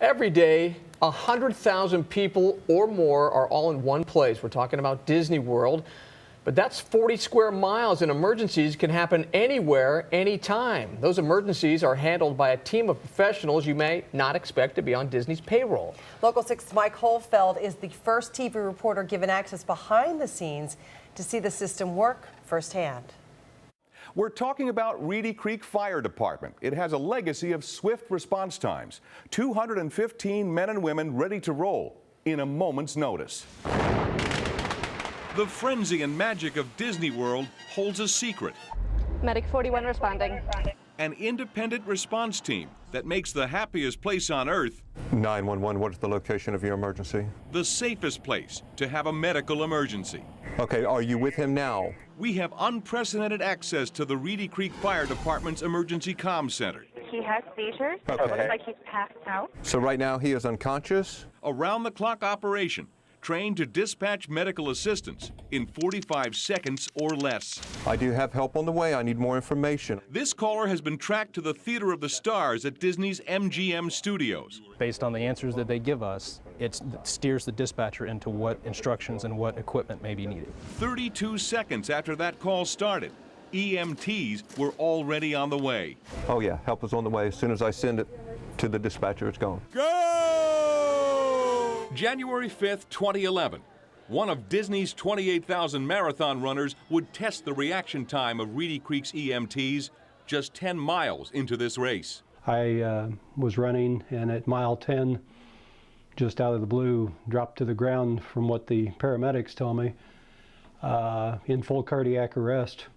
Every day, 100,000 people or more are all in one place. We're talking about Disney World, but that's 40 square miles, and emergencies can happen anywhere, anytime. Those emergencies are handled by a team of professionals you may not expect to be on Disney's payroll. Local 6's Mike Holfeld is the first TV reporter given access behind the scenes to see the system work firsthand. We're talking about Reedy Creek Fire Department. It has a legacy of swift response times. 215 men and women ready to roll in a moment's notice. The frenzy and magic of Disney World holds a secret. Medic 41 responding. An independent response team that makes the happiest place on earth 911, what is the location of your emergency? the safest place to have a medical emergency. Okay, are you with him now? We have unprecedented access to the Reedy Creek Fire Department's emergency comm center. He has seizures. Okay. It looks like he's passed out. So right now he is unconscious? Around-the-clock operation, trained to dispatch medical assistance in 45 seconds or less. I do have help on the way. I need more information. This caller has been tracked to the Theater of the Stars at Disney's MGM Studios. Based on the answers that they give us, it steers the dispatcher into what instructions and what equipment may be needed. 32 seconds after that call started, EMTs were already on the way. Oh yeah, help is on the way. As soon as I send it to the dispatcher, it's gone. Go! January 5th, 2011. One of Disney's 28,000 marathon runners would test the reaction time of Reedy Creek's EMTs just 10 miles into this race. I was running, and at mile 10, just out of the blue, dropped to the ground from what the paramedics tell me, in full cardiac arrest.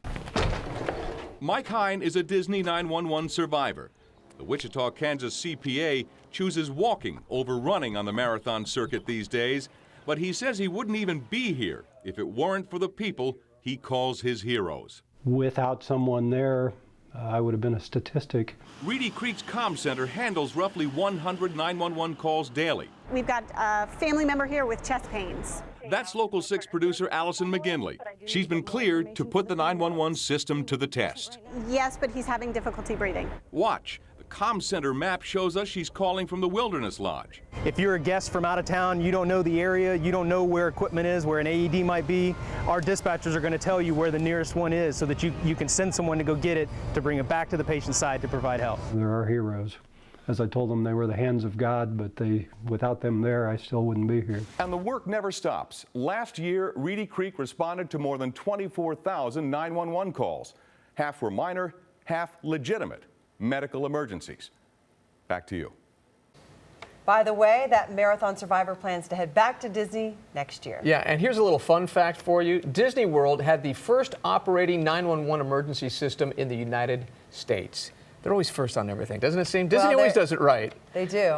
Mike Hine is a Disney 911 survivor. The Wichita, Kansas CPA chooses walking over running on the marathon circuit these days, but he says he wouldn't even be here if it weren't for the people he calls his heroes. Without someone there, I would have been a statistic. Reedy Creek's comm center handles roughly 100 911 calls daily. We've got a family member here with chest pains. That's Local 6 producer Allison McGinley. She's been cleared to put the 911 system to the test. Yes, but he's having difficulty breathing. Watch. The comm center map shows us she's calling from the Wilderness Lodge. If you're a guest from out of town, you don't know the area, you don't know where equipment is, where an AED might be, our dispatchers are going to tell you where the nearest one is so that you can send someone to go get it to bring it back to the patient's side to provide help. They're our heroes. As I told them, they were the hands of God, but without them there, I still wouldn't be here. And the work never stops. Last year, Reedy Creek responded to more than 24,000 911 calls. Half were minor, half legitimate medical emergencies. Back to you. By the way, that marathon survivor plans to head back to Disney next year. Yeah, and here's a little fun fact for you. Disney World had the first operating 911 emergency system in the United States. They're always first on everything, doesn't it seem? Disney always does it right. They do.